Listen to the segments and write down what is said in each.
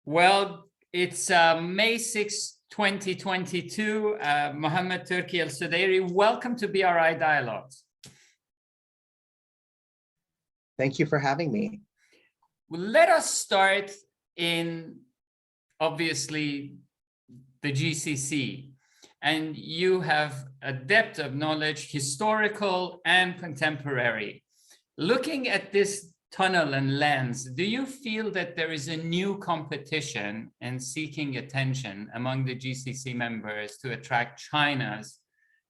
Well, it's May 6, 2022. Mohammed Al-Sudairi, welcome to BRI Dialogues. Thank you for having me. Well, let us start in, obviously, the GCC. And you have a depth of knowledge, historical and contemporary. Looking at this tunnel and lens, do you feel that there is a new competition and seeking attention among the GCC members to attract China's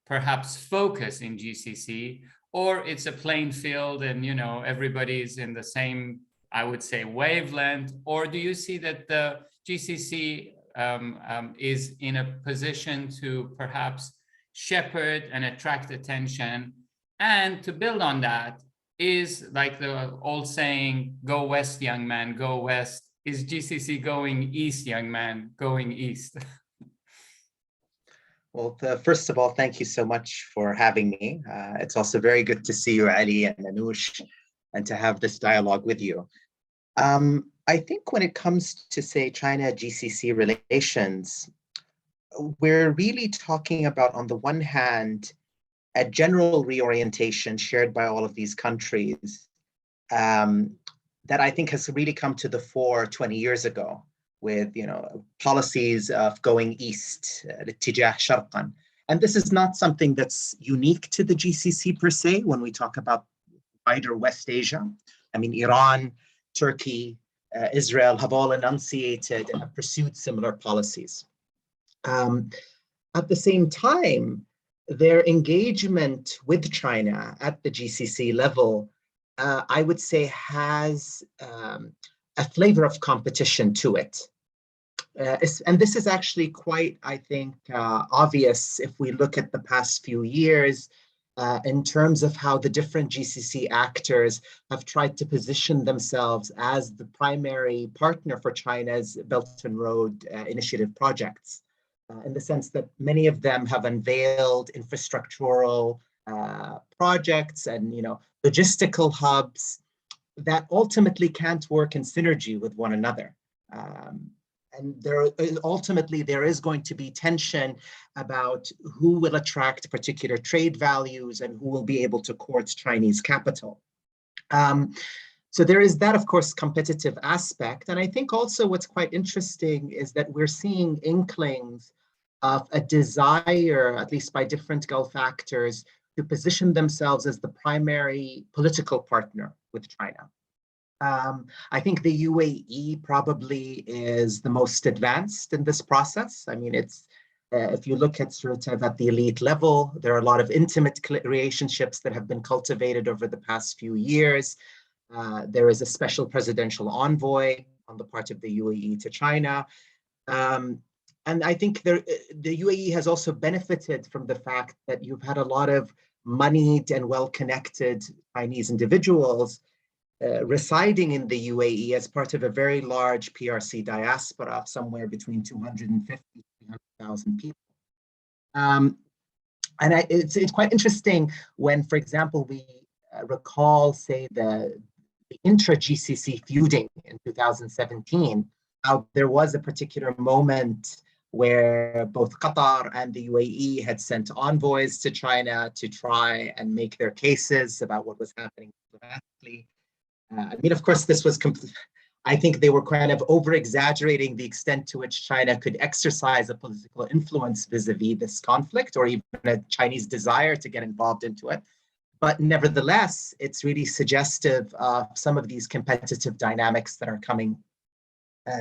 perhaps focus in GCC, or it's a playing field and everybody's in the same, I would say, wavelength? Or do you see that the GCC is in a position to perhaps shepherd and attract attention? And to build on that, is like the old saying, go west, young man, go west. Is GCC going east, young man, going east? Well, first of all, thank you so much for having me. It's also very good to see you, Ali and Anoush, and to have this dialogue with you. I think when it comes to, say, China-GCC relations, we're really talking about, on the one hand, a general reorientation shared by all of these countries that I think has really come to the fore 20 years ago with policies of going east, الاتجاه شرقاً. And this is not something that's unique to the GCC per se when we talk about wider West Asia. I mean, Iran, Turkey, Israel have all enunciated and have pursued similar policies. At the same time, their engagement with China at the GCC level, I would say, has a flavor of competition to it. And this is actually quite, I think, obvious if we look at the past few years in terms of how the different GCC actors have tried to position themselves as the primary partner for China's Belt and Road Initiative projects. In the sense that many of them have unveiled infrastructural projects and logistical hubs that ultimately can't work in synergy with one another. And ultimately there is going to be tension about who will attract particular trade values and who will be able to court Chinese capital. So there is that, of course, competitive aspect. And I think also what's quite interesting is that we're seeing inklings of a desire, at least by different Gulf actors, to position themselves as the primary political partner with China. I think the UAE probably is the most advanced in this process. I mean, it's if you look at sort of at the elite level, there are a lot of intimate relationships that have been cultivated over the past few years. There is a special presidential envoy on the part of the UAE to China. And I think the UAE has also benefited from the fact that you've had a lot of moneyed and well-connected Chinese individuals residing in the UAE as part of a very large PRC diaspora of somewhere between 250 to 300,000 people. And it's quite interesting when, for example, we recall, say, the intra-GCC feuding in 2017, how there was a particular moment where both Qatar and the UAE had sent envoys to China to try and make their cases about what was happening diplomatically. I mean, of course, this was I think they were kind of over-exaggerating the extent to which China could exercise a political influence vis-a-vis this conflict, or even a Chinese desire to get involved into it. But nevertheless, it's really suggestive of some of these competitive dynamics that are coming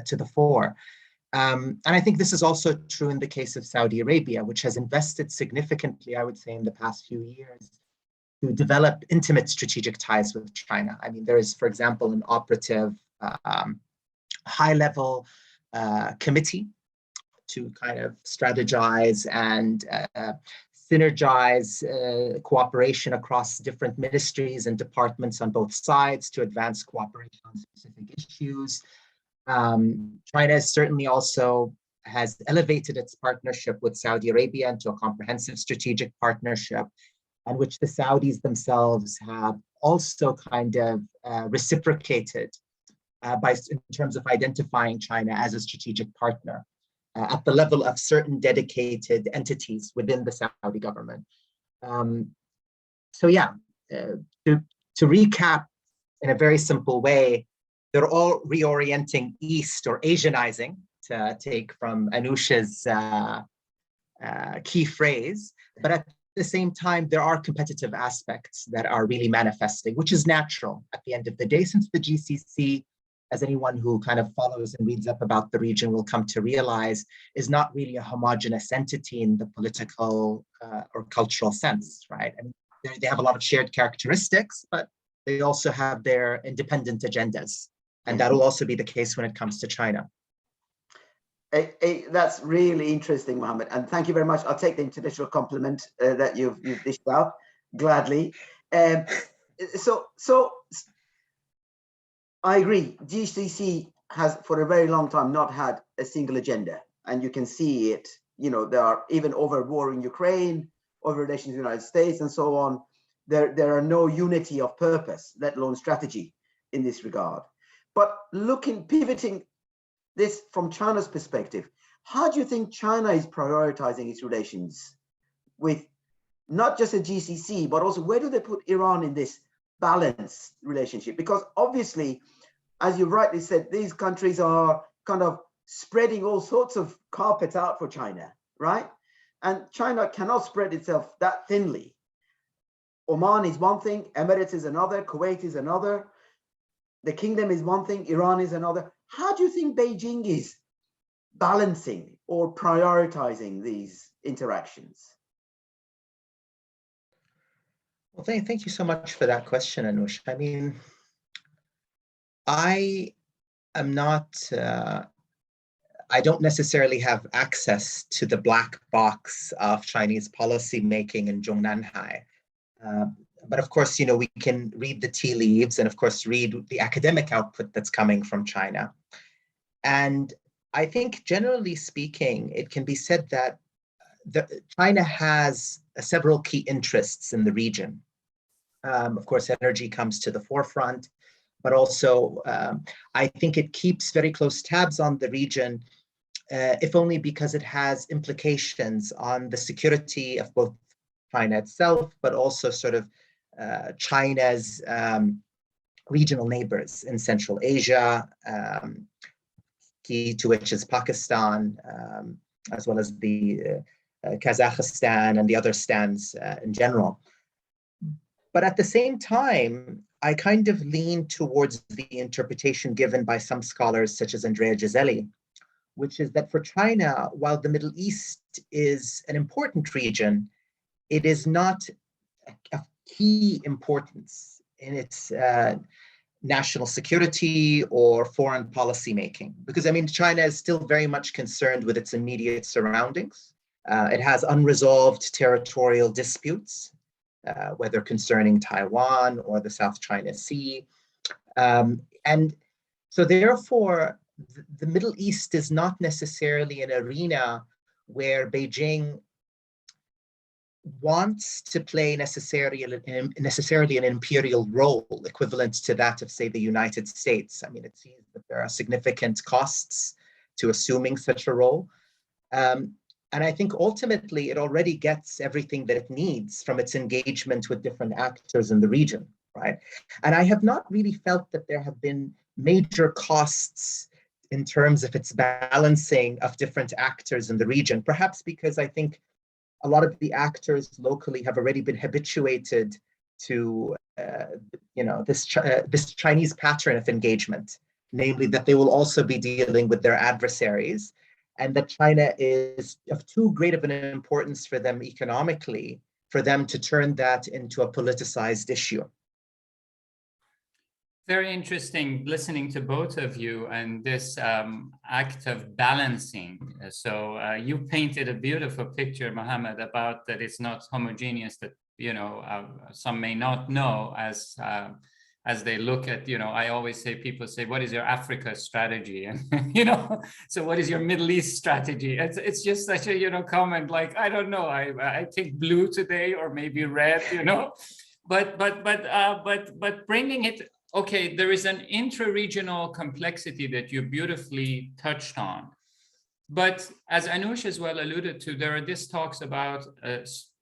to the fore. And I think this is also true in the case of Saudi Arabia, which has invested significantly, I would say, in the past few years to develop intimate strategic ties with China. I mean, there is, for example, an operative high-level committee to kind of strategize and synergize cooperation across different ministries and departments on both sides to advance cooperation on specific issues. China certainly also has elevated its partnership with Saudi Arabia into a comprehensive strategic partnership, and which the Saudis themselves have also kind of reciprocated in terms of identifying China as a strategic partner at the level of certain dedicated entities within the Saudi government. So yeah, to recap in a very simple way, they're all reorienting east or Asianizing, to take from Anush's key phrase, but at the same time, there are competitive aspects that are really manifesting, which is natural at the end of the day, since the GCC, as anyone who kind of follows and reads up about the region will come to realize, is not really a homogenous entity in the political or cultural sense, right? I mean, they have a lot of shared characteristics, but they also have their independent agendas. And that will also be the case when it comes to China. That's really interesting, Mohammed, and thank you very much. I'll take the international compliment that you've dished out gladly. So I agree. GCC has for a very long time not had a single agenda, and you can see it. You know, there are even over war in Ukraine, over relations with the United States, and so on. There are no unity of purpose, let alone strategy, in this regard. But pivoting this from China's perspective, how do you think China is prioritizing its relations with not just a GCC, but also where do they put Iran in this balanced relationship? Because obviously, as you rightly said, these countries are kind of spreading all sorts of carpets out for China, right? And China cannot spread itself that thinly. Oman is one thing, Emirates is another, Kuwait is another, the kingdom is one thing, Iran is another. How do you think Beijing is balancing or prioritizing these interactions? Well, thank you so much for that question, Anush. I mean, I am not, I don't necessarily have access to the black box of Chinese policy making in Zhongnanhai. But of course, you know, we can read the tea leaves and of course read the academic output that's coming from China. And I think generally speaking, it can be said that China has several key interests in the region. Of course, energy comes to the forefront, but also I think it keeps very close tabs on the region, if only because it has implications on the security of both China itself, but also sort of China's regional neighbors in Central Asia, key to which is Pakistan, as well as the Kazakhstan and the other stands in general. But at the same time, I kind of lean towards the interpretation given by some scholars, such as Andrea Giselli, which is that for China, while the Middle East is an important region, it is not of key importance in its national security or foreign policy making. Because I mean, China is still very much concerned with its immediate surroundings. It has unresolved territorial disputes, whether concerning Taiwan or the South China Sea. And so therefore, the Middle East is not necessarily an arena where Beijing wants to play necessarily an imperial role equivalent to that of, say, the United States. I mean, it seems that there are significant costs to assuming such a role. And I think ultimately it already gets everything that it needs from its engagement with different actors in the region, right? And I have not really felt that there have been major costs in terms of its balancing of different actors in the region, perhaps because I think a lot of the actors locally have already been habituated to, this Chinese pattern of engagement, namely that they will also be dealing with their adversaries, and that China is of too great of an importance for them economically for them to turn that into a politicized issue. Very interesting listening to both of you and this act of balancing. So you painted a beautiful picture, Mohammed, about that it's not homogeneous, that, some may not know as they look at, I always say, people say, what is your Africa strategy? And, so what is your Middle East strategy? It's just such a, comment like, I don't know, I think blue today or maybe red, But bringing it okay, there is an intra-regional complexity that you beautifully touched on. But as Anush as well alluded to, there are these talks about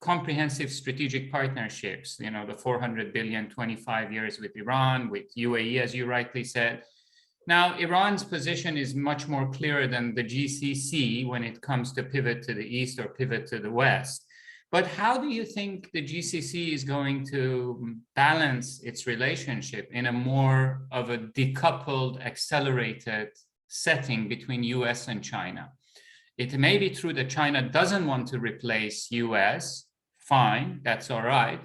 comprehensive strategic partnerships, you know, the 400 billion, 25 years with Iran, with UAE, as you rightly said. Now, Iran's position is much more clear than the GCC when it comes to pivot to the east or pivot to the west. But how do you think the GCC is going to balance its relationship in a more of a decoupled, accelerated setting between US and China? It may be true that China doesn't want to replace US, fine, that's all right.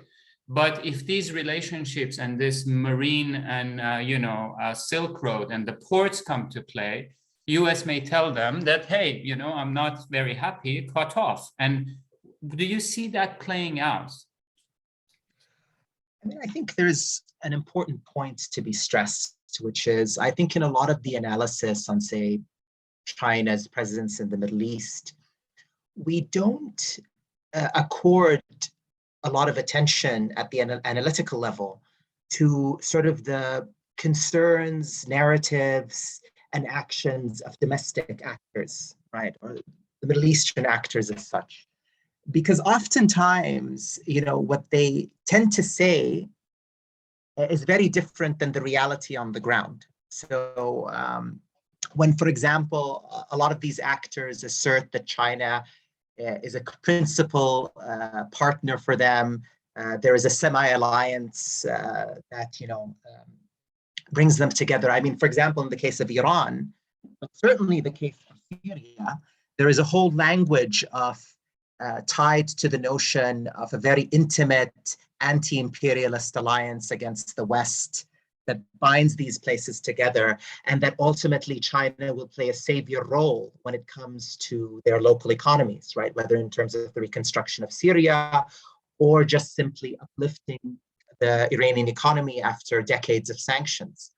But if these relationships and this marine and Silk Road and the ports come to play, US may tell them that, hey, you know, I'm not very happy, cut off. And do you see that playing out? I mean, I think there's an important point to be stressed, which is, I think in a lot of the analysis on, say, China's presence in the Middle East, we don't accord a lot of attention at the analytical level to sort of the concerns, narratives, and actions of domestic actors, right? Or the Middle Eastern actors as such. Because oftentimes, you know, what they tend to say is very different than the reality on the ground. So when, for example, a lot of these actors assert that China is a principal partner for them, there is a semi-alliance that, you know, brings them together. I mean, for example, in the case of Iran, but certainly the case of Syria, there is a whole language of tied to the notion of a very intimate anti-imperialist alliance against the West that binds these places together, and that ultimately China will play a savior role when it comes to their local economies, right? Whether in terms of the reconstruction of Syria or just simply uplifting the Iranian economy after decades of sanctions.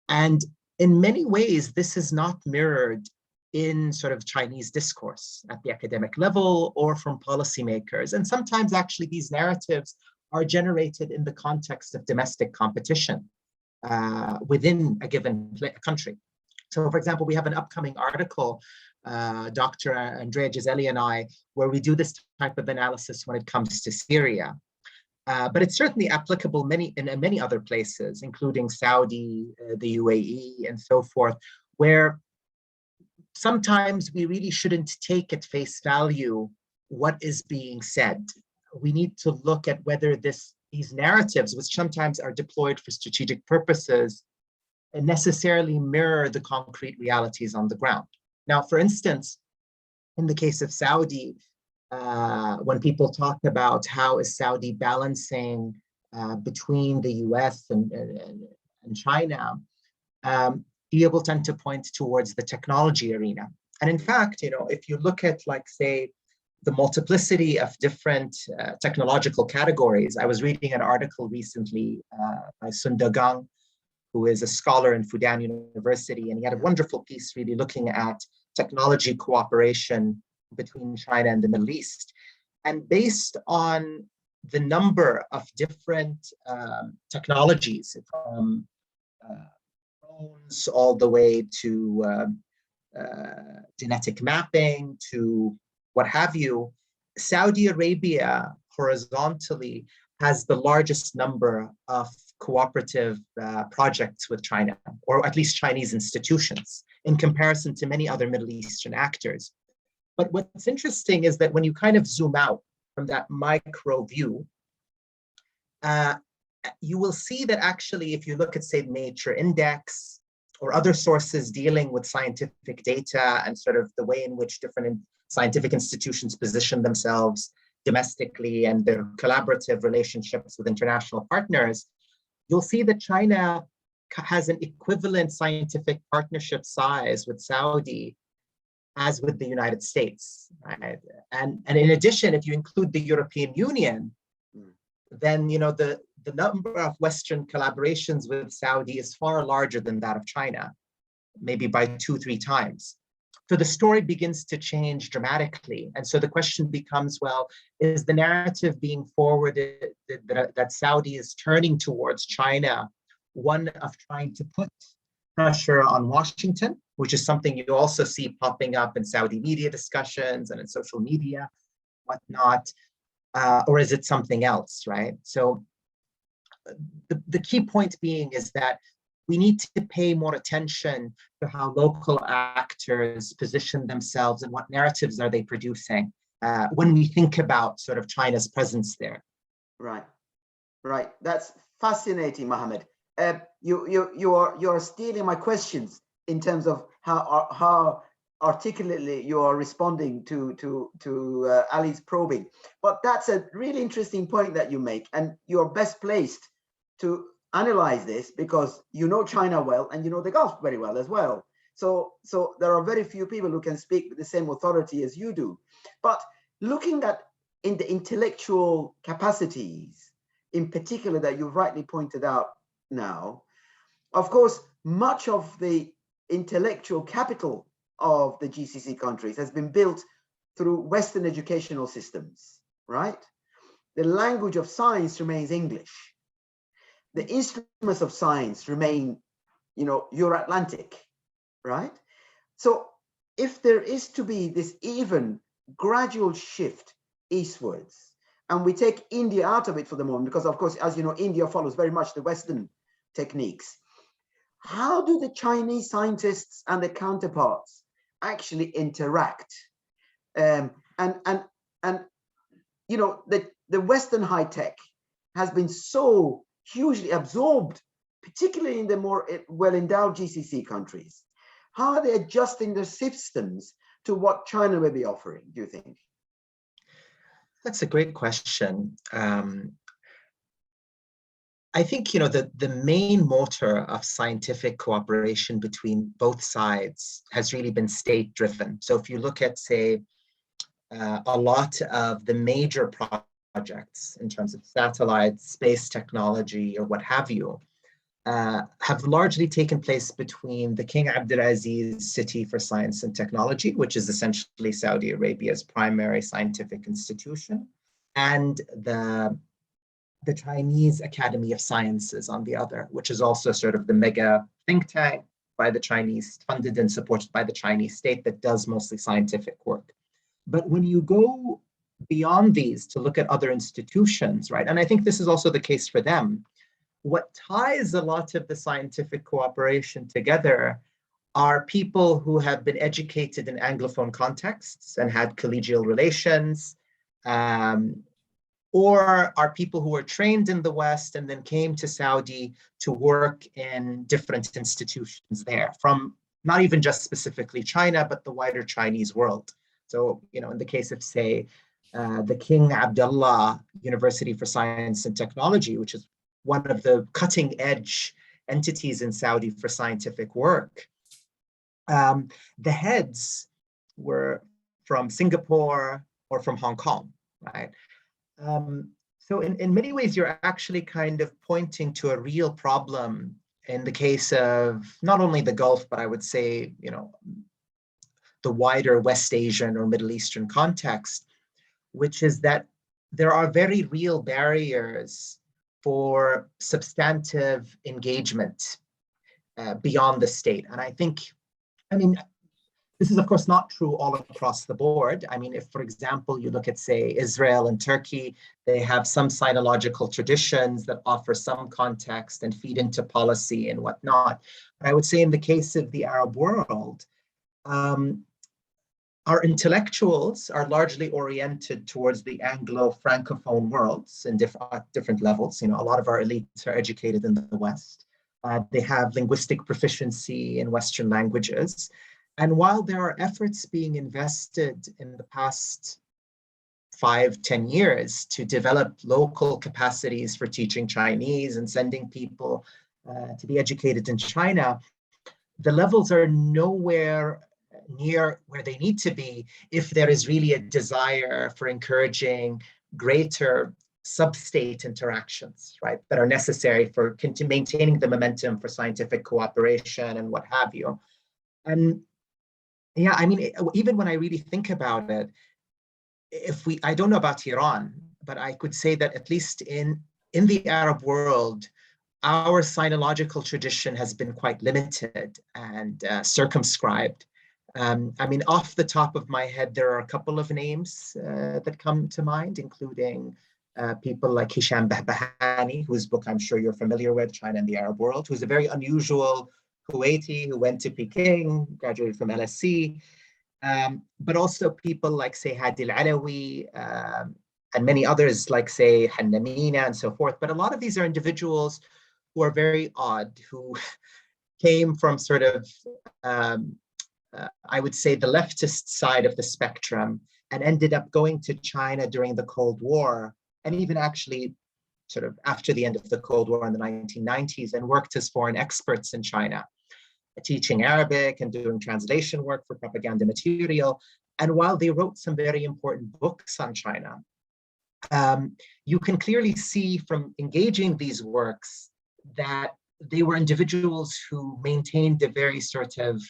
And in many ways, this is not mirrored in sort of Chinese discourse at the academic level or from policymakers. And sometimes actually these narratives are generated in the context of domestic competition within a given country. So for example, we have an upcoming article, Dr. Andrea Giselli and I, where we do this type of analysis when it comes to Syria. But it's certainly applicable in many other places, including Saudi, the UAE, and so forth, where sometimes we really shouldn't take at face value what is being said. We need to look at whether these narratives, which sometimes are deployed for strategic purposes, necessarily mirror the concrete realities on the ground. Now, for instance, in the case of Saudi, when people talk about how is Saudi balancing between the US and China, people tend to point towards the technology arena. And in fact, you know, if you look at, like, say, the multiplicity of different technological categories, I was reading an article recently by Sundar Gang, who is a scholar in Fudan University, and he had a wonderful piece really looking at technology cooperation between China and the Middle East. And based on the number of different technologies, from drones all the way to genetic mapping to what have you, Saudi Arabia horizontally has the largest number of cooperative projects with China, or at least Chinese institutions, in comparison to many other Middle Eastern actors. But what's interesting is that when you kind of zoom out from that micro view, you will see that actually, if you look at, say, Nature Index or other sources dealing with scientific data and sort of the way in which different scientific institutions position themselves domestically and their collaborative relationships with international partners, you'll see that China has an equivalent scientific partnership size with Saudi as with the United States, right? And in addition, if you include the European Union, then, you know, the number of Western collaborations with Saudi is far larger than that of China, maybe by 2-3 times. So the story begins to change dramatically. And so the question becomes, well, is the narrative being forwarded that Saudi is turning towards China one of trying to put pressure on Washington, which is something you also see popping up in Saudi media discussions and in social media, whatnot, or is it something else, right? So the key point being is that we need to pay more attention to how local actors position themselves and what narratives are they producing when we think about sort of China's presence there. Right, right. That's fascinating, Mohammed. You're stealing my questions in terms of how articulately you are responding to Ali's probing. But that's a really interesting point that you make, and you're best placed to analyze this because you know China well and you know the Gulf very well as well. So there are very few people who can speak with the same authority as you do. But looking at in the intellectual capacities, in particular that you've rightly pointed out now, of course, much of the intellectual capital of the GCC countries has been built through Western educational systems, right? The language of science remains English. The instruments of science remain, Euro-Atlantic, right? So if there is to be this even gradual shift eastwards, and we take India out of it for the moment, because of course, as you know, India follows very much the Western techniques. How do the Chinese scientists and their counterparts actually interact? The Western high tech has been so hugely absorbed, particularly in the more well-endowed GCC countries. How are they adjusting their systems to what China may be offering, do you think? That's a great question. I think, the main motor of scientific cooperation between both sides has really been state-driven. So if you look at, say, a lot of the major projects in terms of satellites, space technology, or what have you, have largely taken place between the King Abdulaziz City for Science and Technology, which is essentially Saudi Arabia's primary scientific institution, and the Chinese Academy of Sciences on the other, which is also sort of the mega think tank by the Chinese, funded and supported by the Chinese state that does mostly scientific work. But when you go beyond these to look at other institutions, right, and I think this is also the case for them, what ties a lot of the scientific cooperation together are people who have been educated in Anglophone contexts and had collegial relations, or are people who were trained in the West and then came to Saudi to work in different institutions there, from not even just specifically China, but the wider Chinese world. So, in the case of, say, the King Abdullah University for Science and Technology, which is one of the cutting edge entities in Saudi for scientific work, the heads were from Singapore or from Hong Kong, right? So in many ways, you're actually kind of pointing to a real problem in the case of not only the Gulf, but I would say, the wider West Asian or Middle Eastern context, which is that there are very real barriers for substantive engagement beyond the state. And I think, this is, of course, not true all across the board. If, for example, you look at, say, Israel and Turkey, they have some sinological traditions that offer some context and feed into policy and whatnot. But I would say in the case of the Arab world, our intellectuals are largely oriented towards the Anglo-Francophone worlds in different levels. A lot of our elites are educated in the West. They have linguistic proficiency in Western languages. And while there are efforts being invested in the past 5-10 years to develop local capacities for teaching Chinese and sending people to be educated in China, the levels are nowhere near where they need to be if there is really a desire for encouraging greater sub-state interactions, right, that are necessary for maintaining the momentum for scientific cooperation and what have you. And yeah, even when I really think about it, I don't know about Iran, but I could say that at least in the Arab world, our sinological tradition has been quite limited and circumscribed. I mean, off the top of my head, there are a couple of names that come to mind, including people like Hisham Bahbahani, whose book I'm sure you're familiar with, China and the Arab World, who's a very unusual Kuwaiti who went to Peking, graduated from LSE, but also people like, say, Hadi Al-Alawi, and many others like, say, China-MENA and so forth. But a lot of these are individuals who are very odd, who came from sort of, I would say, the leftist side of the spectrum and ended up going to China during the Cold War, and even actually sort of after the end of the Cold War in the 1990s, and worked as foreign experts in China, teaching Arabic and doing translation work for propaganda material. And while they wrote some very important books on China, you can clearly see from engaging these works that they were individuals who maintained a very sort of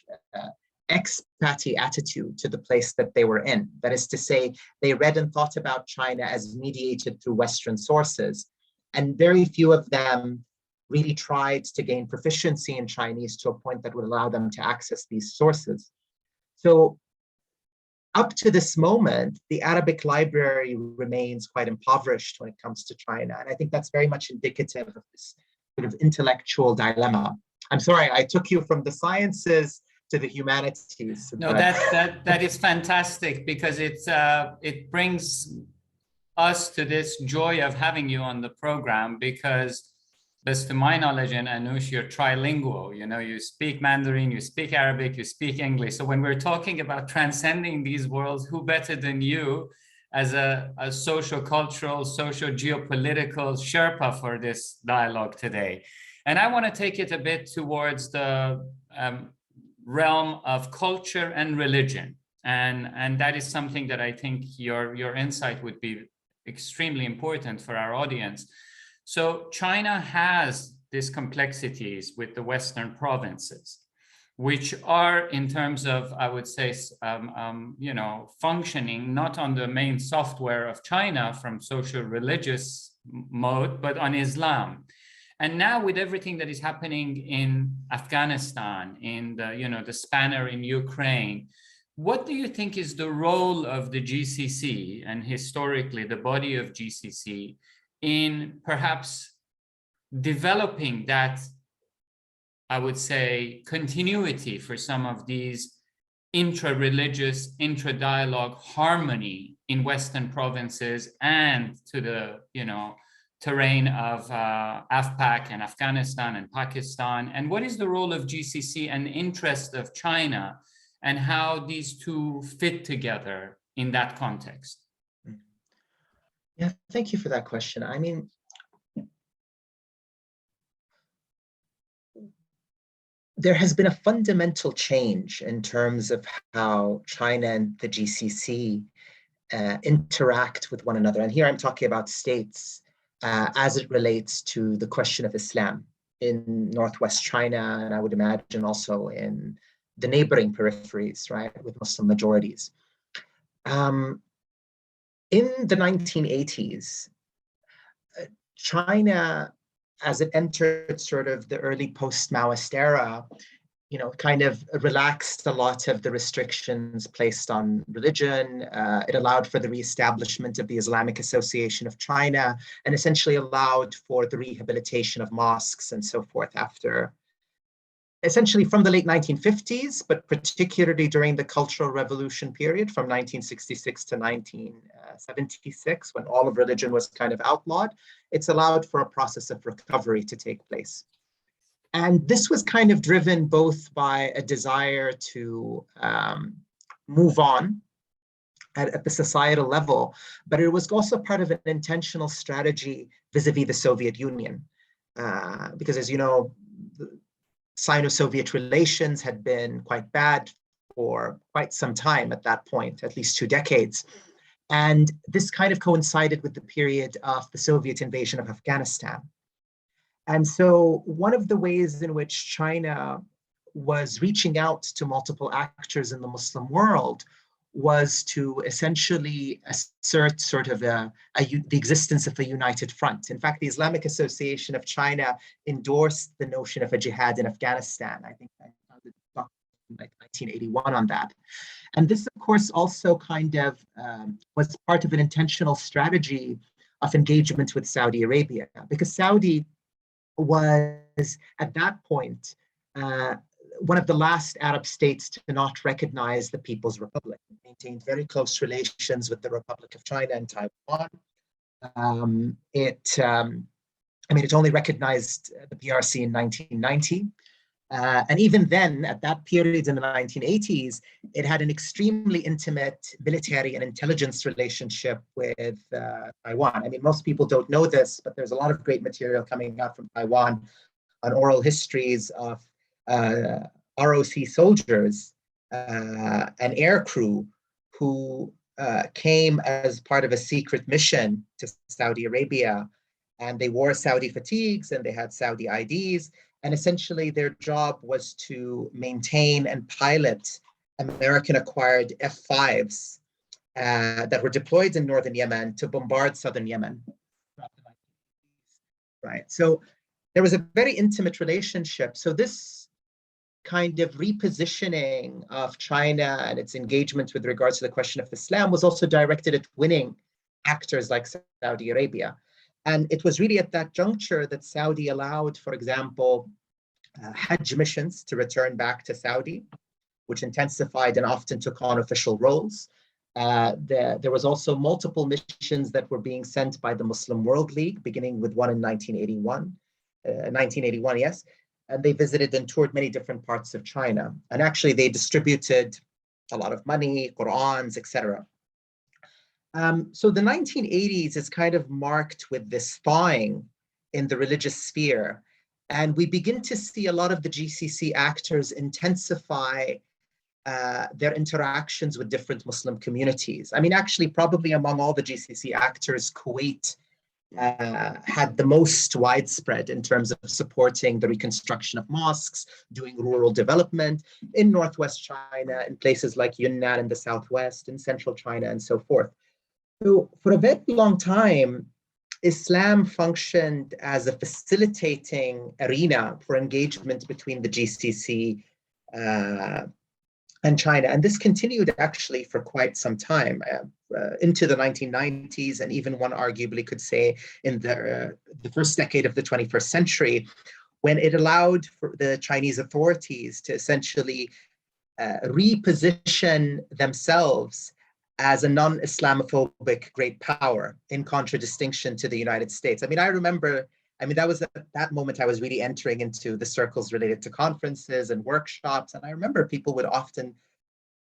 expaty attitude to the place that they were in. That is to say, they read and thought about China as mediated through Western sources, and very few of them really tried to gain proficiency in Chinese to a point that would allow them to access these sources. So up to this moment, the Arabic library remains quite impoverished when it comes to China. And I think that's very much indicative of this sort of intellectual dilemma. I'm sorry, I took you from the sciences to the humanities. No, that is fantastic, because it brings us to this joy of having you on the program, because best to my knowledge, and Anush, you're trilingual. You know, you speak Mandarin, you speak Arabic, you speak English. So when we're talking about transcending these worlds, who better than you as a social, cultural, social, geopolitical Sherpa for this dialogue today? And I want to take it a bit towards the realm of culture and religion. And that is something that I think your insight would be extremely important for our audience. So China has these complexities with the Western provinces, which are, in terms of, I would say, functioning not on the main software of China from social religious mode, but on Islam. And now with everything that is happening in Afghanistan, in the spanner in Ukraine, what do you think is the role of the GCC, and historically the body of GCC, in perhaps developing that, I would say, continuity for some of these intra-religious, intra-dialogue harmony in Western provinces and to the, terrain of AFPAC and Afghanistan and Pakistan? And what is the role of GCC and interest of China, and how these two fit together in that context? Yeah, thank you for that question. I mean, there has been a fundamental change in terms of how China and the GCC interact with one another. And here I'm talking about states as it relates to the question of Islam in Northwest China, and I would imagine also in the neighboring peripheries, right, with Muslim majorities. In the 1980s, China, as it entered sort of the early post-Maoist era, kind of relaxed a lot of the restrictions placed on religion. It allowed for the reestablishment of the Islamic Association of China, and essentially allowed for the rehabilitation of mosques and so forth after, essentially from the late 1950s, but particularly during the Cultural Revolution period from 1966 to 1976, when all of religion was kind of outlawed. It's allowed for a process of recovery to take place. And this was kind of driven both by a desire to move on at the societal level, but it was also part of an intentional strategy vis-a-vis the Soviet Union. Because as you know, Sino-Soviet relations had been quite bad for quite some time at that point, at least 2 decades. And this kind of coincided with the period of the Soviet invasion of Afghanistan. And so one of the ways in which China was reaching out to multiple actors in the Muslim world was to essentially assert sort of the existence of a united front. In fact, the Islamic Association of China endorsed the notion of a jihad in Afghanistan. I think I found it like 1981 on that. And this, of course, also kind of was part of an intentional strategy of engagement with Saudi Arabia, because Saudi was at that point one of the last Arab states to not recognize the People's Republic. It maintained very close relations with the Republic of China and Taiwan. It only recognized the PRC in 1990. And even then, at that period in the 1980s, it had an extremely intimate military and intelligence relationship with Taiwan. I mean, most people don't know this, but there's a lot of great material coming out from Taiwan on oral histories of ROC soldiers and air crew who came as part of a secret mission to Saudi Arabia, and they wore Saudi fatigues and they had Saudi IDs. And essentially their job was to maintain and pilot American-acquired F-5s that were deployed in northern Yemen to bombard southern Yemen. Right. So there was a very intimate relationship. So this kind of repositioning of China and its engagement with regards to the question of Islam was also directed at winning actors like Saudi Arabia. And it was really at that juncture that Saudi allowed, for example, Hajj missions to return back to Saudi, which intensified and often took on official roles. There was also multiple missions that were being sent by the Muslim World League, beginning with one in 1981, yes. And they visited and toured many different parts of China. And actually, they distributed a lot of money, Qur'ans, etc. So the 1980s is kind of marked with this thawing in the religious sphere. And we begin to see a lot of the GCC actors intensify their interactions with different Muslim communities. I mean, actually, probably among all the GCC actors, Kuwait had the most widespread in terms of supporting the reconstruction of mosques, doing rural development in Northwest China, in places like Yunnan in the Southwest, in Central China, and so forth. So for a very long time, Islam functioned as a facilitating arena for engagement between the GCC and China. And this continued actually for quite some time, into the 1990s, and even one arguably could say in the first decade of the 21st century, when it allowed for the Chinese authorities to essentially reposition themselves as a non-Islamophobic great power, in contradistinction to the United States. I mean, I remember, that was at that moment I was really entering into the circles related to conferences and workshops. And I remember people would often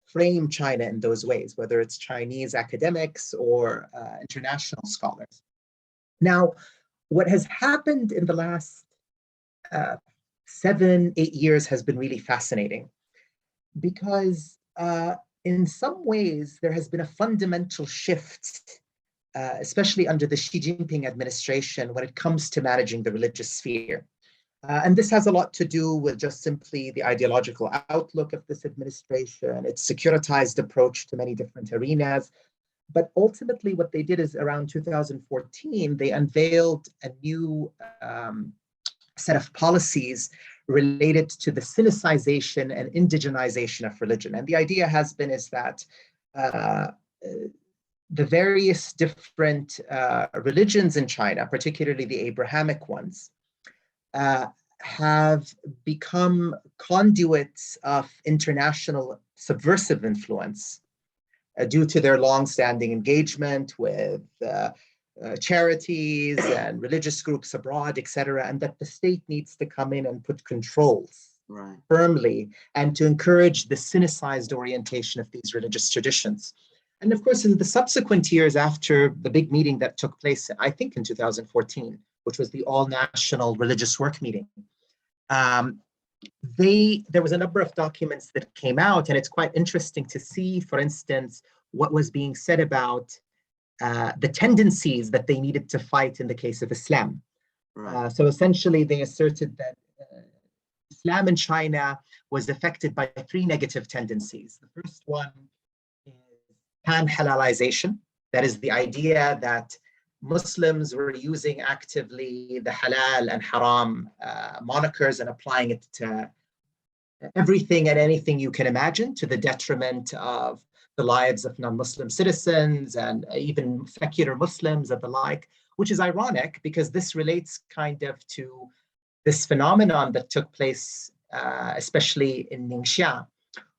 frame China in those ways, whether it's Chinese academics or international scholars. Now, what has happened in the last 7-8 years has been really fascinating, because in some ways, there has been a fundamental shift, especially under the Xi Jinping administration, when it comes to managing the religious sphere. And this has a lot to do with just simply the ideological outlook of this administration, its securitized approach to many different arenas. But ultimately, what they did is around 2014, they unveiled a new set of policies related to the Sinicization and indigenization of religion. And the idea has been is that the various different religions in China, particularly the Abrahamic ones, have become conduits of international subversive influence due to their long-standing engagement with charities and religious groups abroad, etc., and that the state needs to come in and put controls firmly and to encourage the Sinicized orientation of these religious traditions. And of course, in the subsequent years after the big meeting that took place, I think in 2014, which was the all-national religious work meeting, there was a number of documents that came out, and it's quite interesting to see, for instance, what was being said about the tendencies that they needed to fight in the case of Islam. So essentially, they asserted that Islam in China was affected by 3 negative tendencies. The first one is pan-halalization. That is the idea that Muslims were using actively the halal and haram monikers and applying it to everything and anything you can imagine, to the detriment of the lives of non-Muslim citizens and even secular Muslims and the like, which is ironic because this relates kind of to this phenomenon that took place, especially in Ningxia,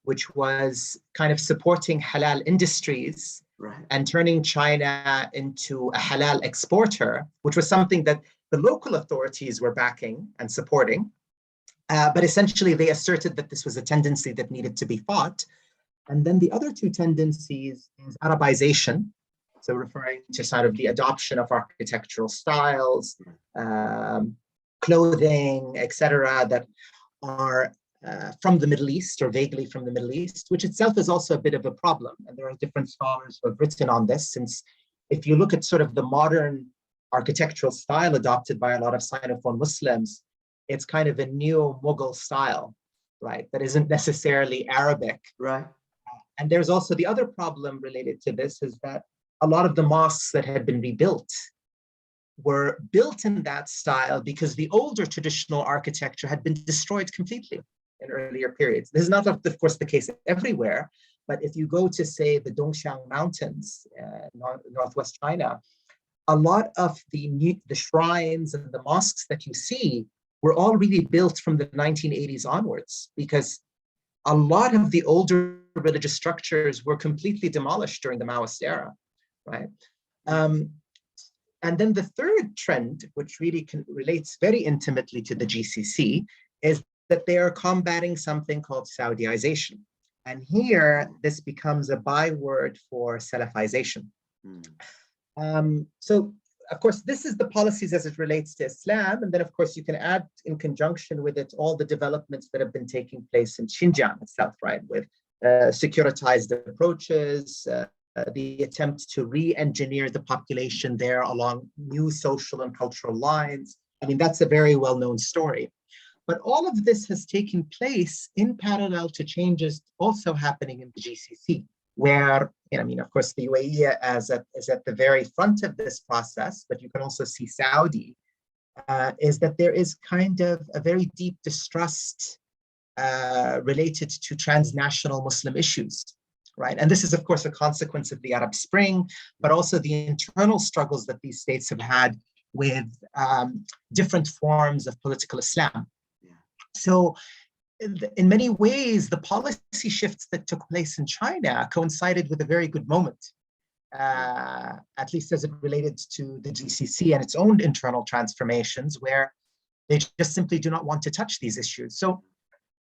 which was kind of supporting halal industries and turning China into a halal exporter, which was something that the local authorities were backing and supporting. But essentially, they asserted that this was a tendency that needed to be fought. And then the other two tendencies is Arabization, so referring to sort of the adoption of architectural styles, clothing, etc., that are from the Middle East or vaguely from the Middle East, which itself is also a bit of a problem. And there are different scholars who have written on this, since if you look at sort of the modern architectural style adopted by a lot of Sinophone Muslims, it's kind of a neo-Mughal style, right? That isn't necessarily Arabic. Right. And there's also the other problem related to this is that a lot of the mosques that had been rebuilt were built in that style because the older traditional architecture had been destroyed completely in earlier periods. This is not, of course, the case everywhere, but if you go to, say, the Dongxiang Mountains, northwest China, a lot of the shrines and the mosques that you see were all really built from the 1980s onwards, because a lot of the older religious structures were completely demolished during the Maoist era, right? And then the third trend, which really relates very intimately to the GCC, is that they are combating something called Saudiization. And here, this becomes a byword for Salafization. So, of course, this is the policies as it relates to Islam. And then, of course, you can add in conjunction with it all the developments that have been taking place in Xinjiang itself, right? With securitized approaches, the attempt to re-engineer the population there along new social and cultural lines. I mean, that's a very well-known story. But all of this has taken place in parallel to changes also happening in the GCC, where, I mean, of course, the UAE is at the very front of this process, but you can also see Saudi, is that there is kind of a very deep distrust related to transnational Muslim issues, right? And this is, of course, a consequence of the Arab Spring, but also the internal struggles that these states have had with different forms of political Islam. So in many ways, the policy shifts that took place in China coincided with a very good moment, at least as it related to the GCC and its own internal transformations, where they just simply do not want to touch these issues. So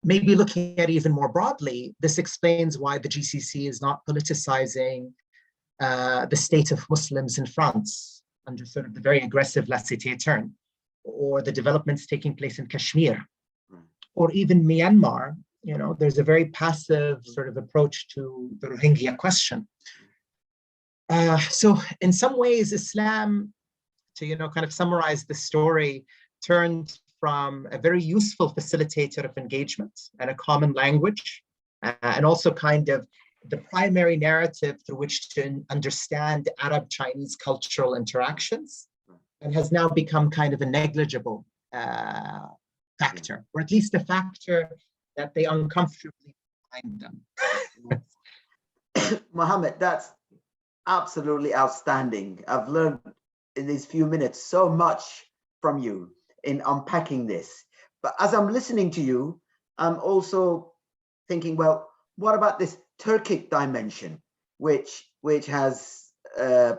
maybe looking at it even more broadly, this explains why the GCC is not politicizing the state of Muslims in France under sort of the very aggressive laissez-faire turn, or the developments taking place in Kashmir, or even Myanmar. You know, there's a very passive sort of approach to the Rohingya question. So in some ways, Islam, to kind of summarize the story, turned from a very useful facilitator of engagement and a common language, and also kind of the primary narrative through which to understand Arab-Chinese cultural interactions, and has now become kind of a negligible factor, or at least a factor that they uncomfortably find them. Mohammed, that's absolutely outstanding. I've learned in these few minutes so much from you in unpacking this. But as I'm listening to you, I'm also thinking, well, what about this Turkic dimension, which has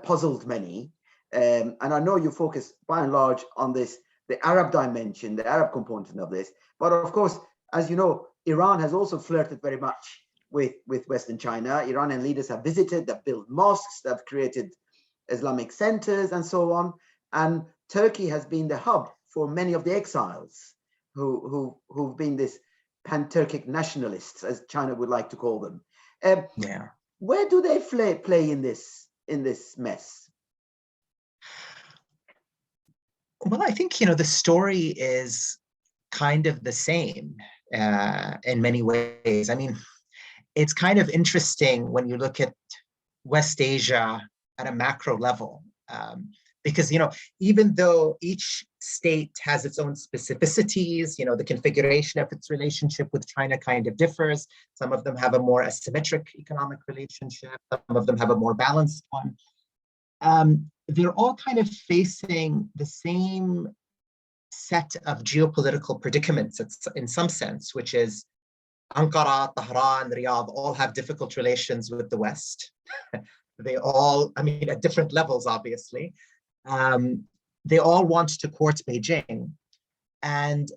puzzled many? And I know you focus by and large on this, the Arab dimension, the Arab component of this. But of course, as you know, Iran has also flirted very much with Western China. Iranian leaders have visited, they've built mosques, they've created Islamic centers and so on. And Turkey has been the hub for many of the exiles who've been this pan-Turkic nationalists, as China would like to call them. Where do they play in this mess? Well, I think, the story is kind of the same in many ways. I mean, it's kind of interesting when you look at West Asia at a macro level. Because, even though each state has its own specificities, the configuration of its relationship with China kind of differs. Some of them have a more asymmetric economic relationship. Some of them have a more balanced one. They're all kind of facing the same set of geopolitical predicaments in some sense, which is Ankara, Tehran, Riyadh all have difficult relations with the West. They all, at different levels, obviously. They all want to court Beijing. And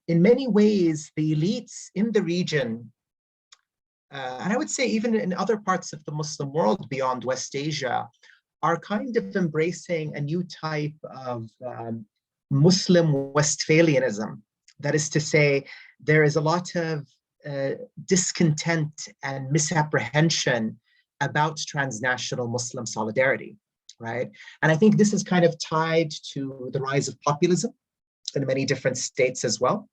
in many ways, the elites in the region, and I would say even in other parts of the Muslim world beyond West Asia, are kind of embracing a new type of Muslim Westphalianism. That is to say, there is a lot of discontent and misapprehension about transnational Muslim solidarity, right? And I think this is kind of tied to the rise of populism in many different states as well.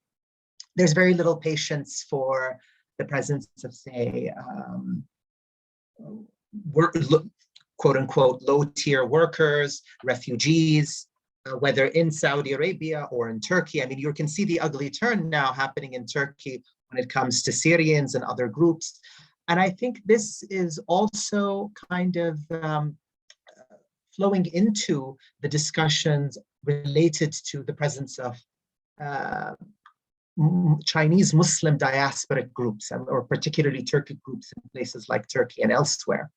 There's very little patience for the presence of, say, quote unquote, low-tier workers, refugees, whether in Saudi Arabia or in Turkey. You can see the ugly turn now happening in Turkey when it comes to Syrians and other groups. And I think this is also kind of flowing into the discussions related to the presence of Chinese Muslim diasporic groups, or particularly Turkic groups in places like Turkey and elsewhere.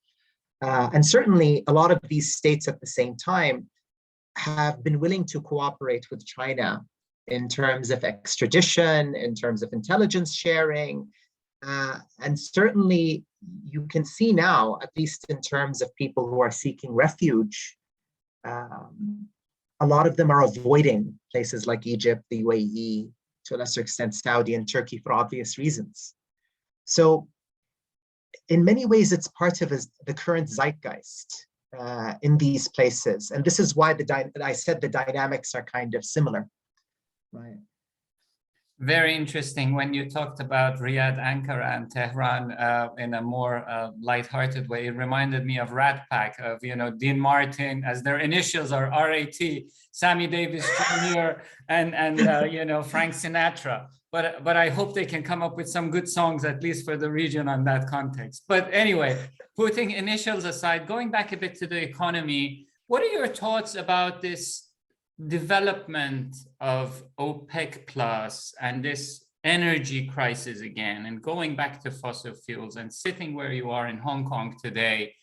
And certainly a lot of these states at the same time have been willing to cooperate with China in terms of extradition, in terms of intelligence sharing. And certainly you can see now, at least in terms of people who are seeking refuge, a lot of them are avoiding places like Egypt, the UAE, to a lesser extent Saudi and Turkey for obvious reasons. So in many ways, it's part of the current zeitgeist in these places. And this is why I said the dynamics are kind of similar, right? Very interesting when you talked about Riyadh, Ankara, and Tehran in a more lighthearted way. It reminded me of Rat Pack, of Dean Martin, as their initials are RAT, Sammy Davis Jr. and Frank Sinatra. But I hope they can come up with some good songs, at least for the region, on that context. But anyway, putting initials aside, going back a bit to the economy, what are your thoughts about this development of OPEC plus and this energy crisis again, and going back to fossil fuels and sitting where you are in Hong Kong today?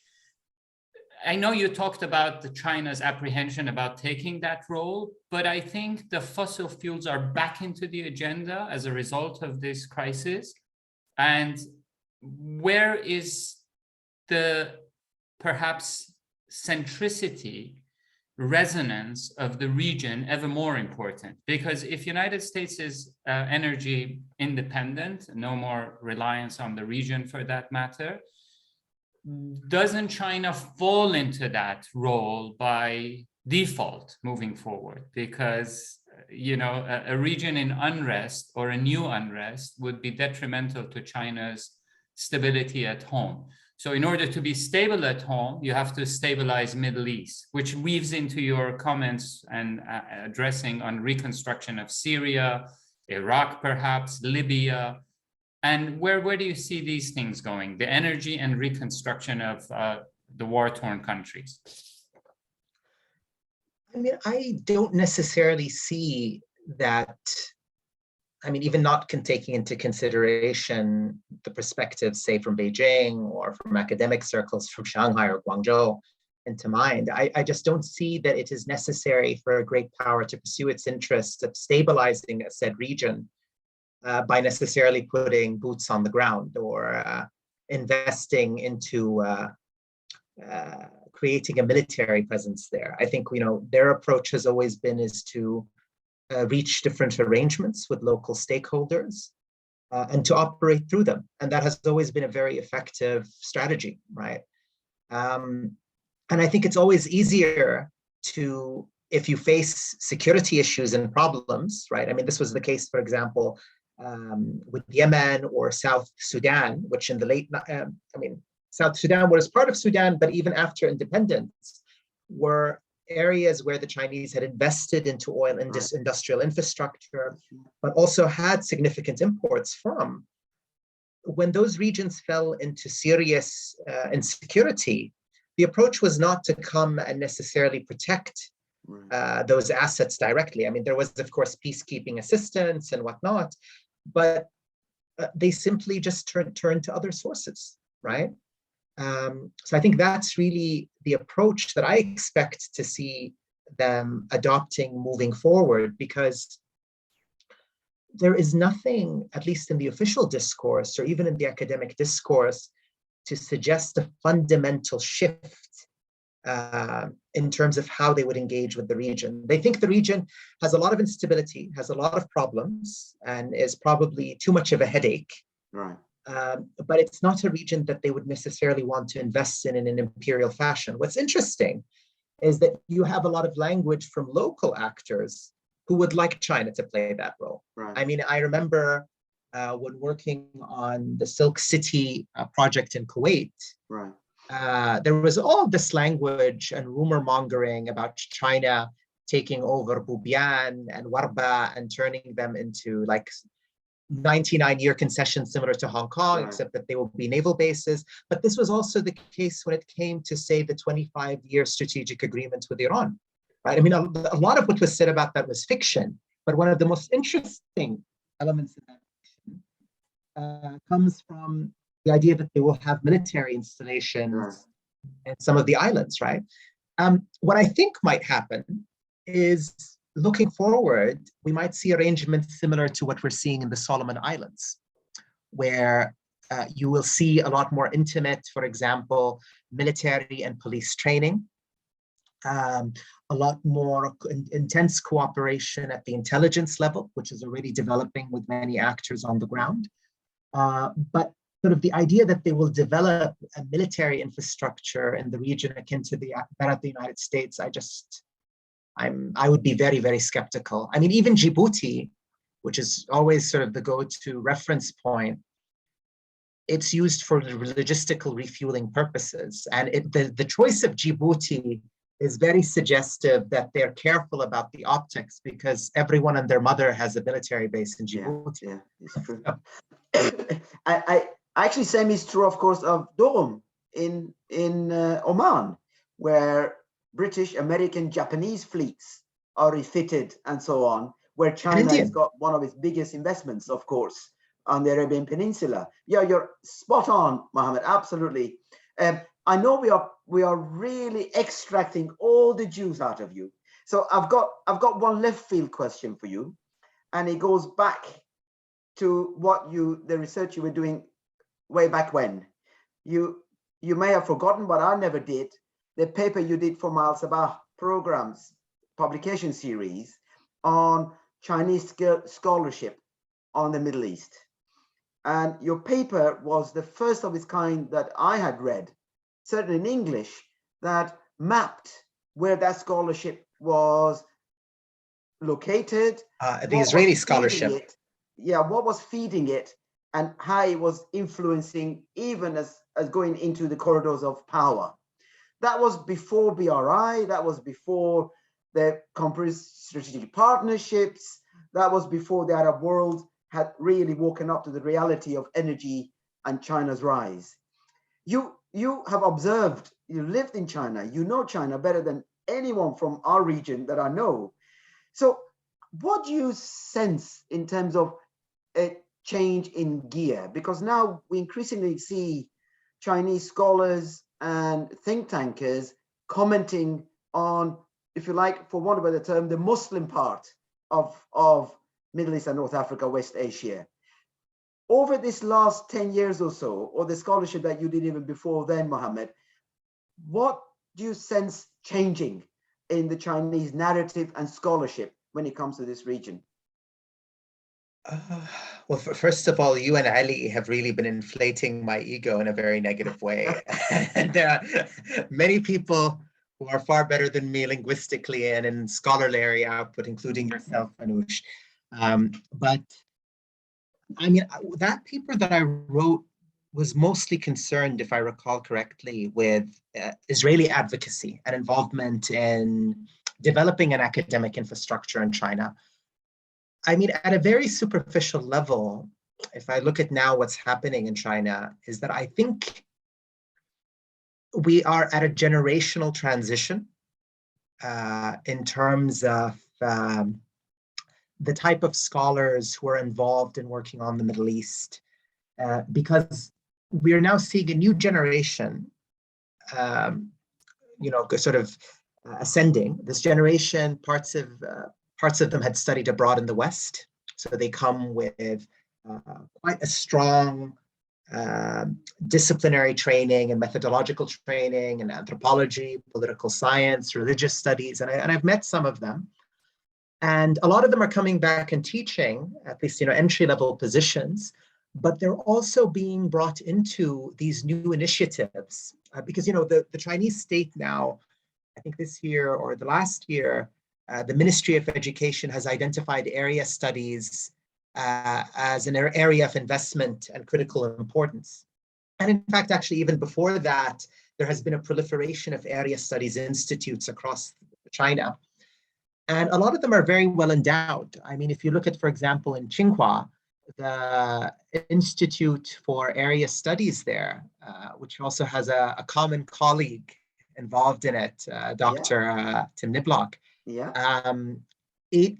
I know you talked about China's apprehension about taking that role, but I think the fossil fuels are back into the agenda as a result of this crisis. And where is the perhaps centricity, resonance of the region ever more important? Because if United States is energy independent, no more reliance on the region for that matter, doesn't China fall into that role by default moving forward? Because a region in unrest or a new unrest would be detrimental to China's stability at home. So in order to be stable at home, you have to stabilize Middle East, which weaves into your comments and addressing on reconstruction of Syria, Iraq, perhaps Libya. And where do you see these things going, the energy and reconstruction of the war-torn countries? I don't necessarily see that. Even not taking into consideration the perspective, say, from Beijing or from academic circles from Shanghai or Guangzhou into mind. I just don't see that it is necessary for a great power to pursue its interests of stabilizing a said region by necessarily putting boots on the ground or investing into creating a military presence there. I think their approach has always been to reach different arrangements with local stakeholders and to operate through them. And that has always been a very effective strategy, right? And I think it's always easier to, if you face security issues and problems, right? This was the case, for example, with Yemen or South Sudan, which in the late, South Sudan was part of Sudan, but even after independence, were areas where the Chinese had invested into oil and industrial infrastructure, but also had significant imports from. When those regions fell into serious insecurity, the approach was not to come and necessarily protect those assets directly. I mean, there was, of course, peacekeeping assistance and whatnot, but they simply just turned to other sources, right? So I think that's really the approach that I expect to see them adopting moving forward, because there is nothing, at least in the official discourse or even in the academic discourse, to suggest a fundamental shift in terms of how they would engage with the region. They think the region has a lot of instability, has a lot of problems, and is probably too much of a headache. Right. But it's not a region that they would necessarily want to invest in an imperial fashion. What's interesting is that you have a lot of language from local actors who would like China to play that role. Right. I mean, I remember when working on the Silk City project in Kuwait, Right. There was all this language and rumor mongering about China taking over Bubiyan and Warba and turning them into like 99-year concessions similar to Hong Kong, except that they will be naval bases. But this was also the case when it came to, say, the 25-year strategic agreement with Iran. Right? I mean, a lot of what was said about that was fiction, but one of the most interesting elements of that fiction comes from the idea that they will have military installations in some of the islands, right? What I think might happen is, looking forward, we might see arrangements similar to what we're seeing in the Solomon Islands, where you will see a lot more intimate, for example, military and police training, a lot more intense cooperation at the intelligence level, which is already developing with many actors on the ground. But sort of the idea that they will develop a military infrastructure in the region akin to that of the United States, I would be very, very skeptical. I mean, even Djibouti, which is always sort of the go-to reference point, it's used for logistical refueling purposes. And the choice of Djibouti is very suggestive that they're careful about the optics, because everyone and their mother has a military base in Djibouti. Yeah, it's true. I actually, same is true, of course, of Dorum in Oman, where British, American, Japanese fleets are refitted and so on, where China has got one of its biggest investments, of course, on the Arabian Peninsula. Yeah, you're spot on, Mohammed, absolutely. I know we are really extracting all the juice out of you. So I've got one left field question for you, and it goes back to the research you were doing way back when. You may have forgotten, but I never did, the paper you did for Mal Sabah Programs publication series on Chinese scholarship on the Middle East. And your paper was the first of its kind that I had read, certainly in English, that mapped where that scholarship was located. The Israeli scholarship. What was feeding it and how it was influencing, even as going into the corridors of power. That was before BRI, that was before the Comparative strategic partnerships, that was before the Arab world had really woken up to the reality of energy and China's rise. You have observed, you lived in China, you know China better than anyone from our region that I know. So what do you sense in terms of a change in gear? Because now we increasingly see Chinese scholars and think tankers commenting on, if you like, for want of a better term, the Muslim part of Middle East and North Africa, West Asia. Over this last 10 years or so, or the scholarship that you did even before then, Mohammed, what do you sense changing in the Chinese narrative and scholarship when it comes to this region? Well, first of all, you and Ali have really been inflating my ego in a very negative way. And there are many people who are far better than me linguistically and in scholarly output, including yourself, Anush. But I mean, that paper that I wrote was mostly concerned, if I recall correctly, with Israeli advocacy and involvement in developing an academic infrastructure in China. I mean, at a very superficial level, if I look at now what's happening in China, is that I think we are at a generational transition in terms of the type of scholars who are involved in working on the Middle East, because we are now seeing a new generation, sort of ascending. This generation, parts of them had studied abroad in the West, so they come with quite a strong disciplinary training and methodological training in anthropology, political science, religious studies, and I've met some of them. And a lot of them are coming back and teaching, at least entry-level positions, but they're also being brought into these new initiatives because the Chinese state now, I think this year or the last year, the Ministry of Education has identified area studies as an area of investment and critical importance. And in fact, actually, even before that, there has been a proliferation of area studies institutes across China. And a lot of them are very well endowed. I mean, if you look at, for example, in Tsinghua, the Institute for Area Studies there, which also has a common colleague involved in it, Dr. Tim Niblock. Yeah.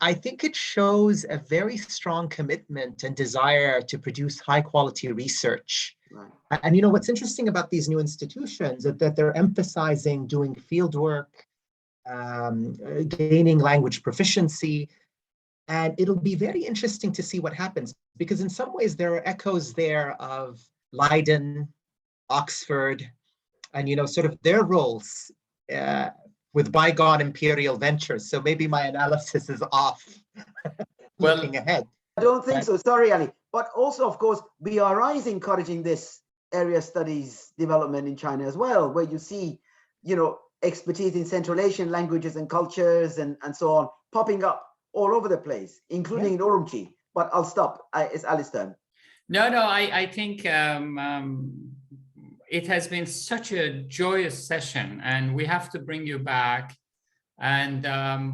I think it shows a very strong commitment and desire to produce high quality research. Right. And what's interesting about these new institutions is that they're emphasizing doing field work, gaining language proficiency. And it'll be very interesting to see what happens, because in some ways there are echoes there of Leiden, Oxford, and sort of their roles with bygone imperial ventures. So maybe my analysis is off. Looking ahead. I don't think so. Sorry, Ali. But also, of course, BRI is encouraging this area studies development in China as well, where you see, expertise in Central Asian languages and cultures and so on popping up all over the place, including in Urumqi. But I'll stop. It's Ali's turn. No, I think it has been such a joyous session, and we have to bring you back. And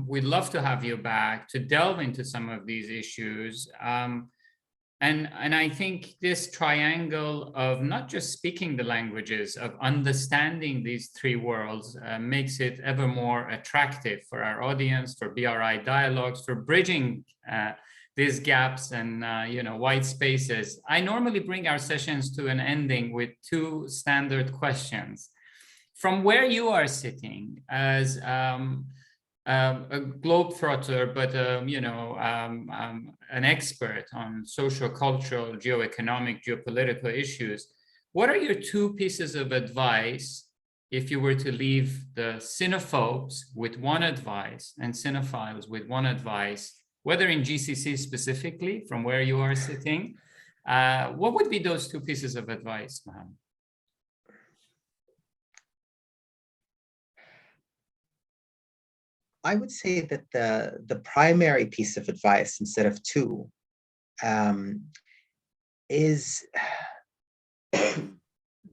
we'd love to have you back to delve into some of these issues. And I think this triangle of not just speaking the languages, of understanding these three worlds makes it ever more attractive for our audience, for BRI dialogues, for bridging these gaps and white spaces. I normally bring our sessions to an ending with two standard questions. From where you are sitting as a globetrotter, but an expert on social, cultural, geoeconomic, geopolitical issues, what are your two pieces of advice if you were to leave the cinephobes with one advice and cinephiles with one advice, whether in GCC specifically, from where you are sitting? What would be those two pieces of advice, Mohammed? I would say that the primary piece of advice, instead of two, is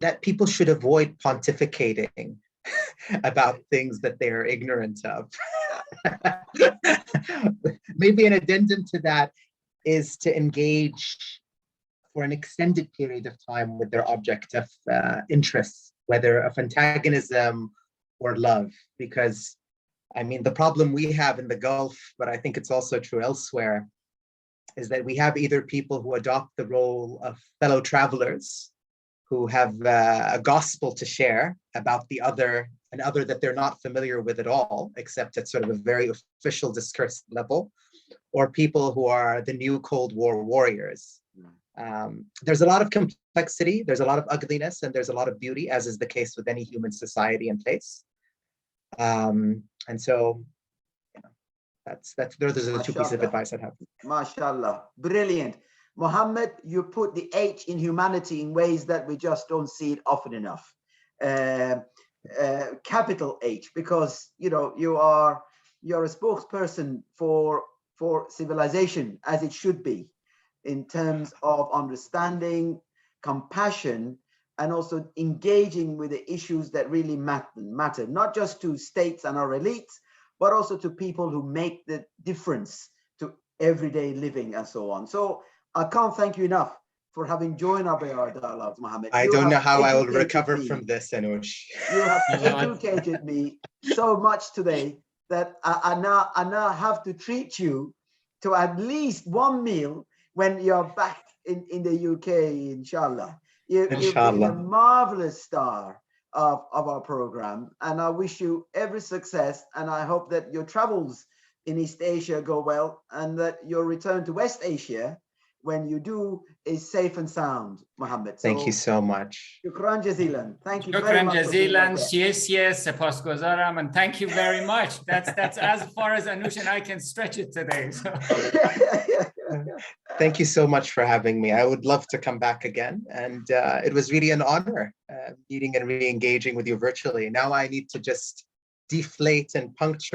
that people should avoid pontificating about things that they are ignorant of. Maybe an addendum to that is to engage for an extended period of time with their object of interest, whether of antagonism or love, because I mean, the problem we have in the Gulf, but I think it's also true elsewhere, is that we have either people who adopt the role of fellow travelers who have a gospel to share about the other, an other that they're not familiar with at all, except at sort of a very official discourse level, or people who are the new Cold War warriors. There's a lot of complexity, there's a lot of ugliness, and there's a lot of beauty, as is the case with any human society and place. And so, those are the two pieces of advice I'd have. MashaAllah, brilliant. Mohammed, you put the H in humanity in ways that we just don't see it often enough. Capital H, because you're a spokesperson for civilization as it should be, in terms of understanding, compassion, and also engaging with the issues that really matter, not just to states and our elites, but also to people who make the difference to everyday living and so on. So I can't thank you enough for having joined our BRI dialogues, Mohammed. I You don't know have how I will educated recover me. from this, Anush. You have You know what? educated me so much today that I now have to treat you to at least one meal when you're back in the UK, inshallah. You've been a Inshallah. marvelous star of our program, and I wish you every success, and I hope that your travels in East Asia go well, and that your return to West Asia, when you do, is safe and sound, Mohammed. Thank you so much. Shukran jazilan. Thank you very Shukran much for being jazilan, our guest. sepasguzaram, and thank you very much. That's as far as Anush and I can stretch it today. So. Thank you so much for having me. I would love to come back again. And it was really an honor meeting and re-engaging with you virtually. Now I need to just deflate and puncture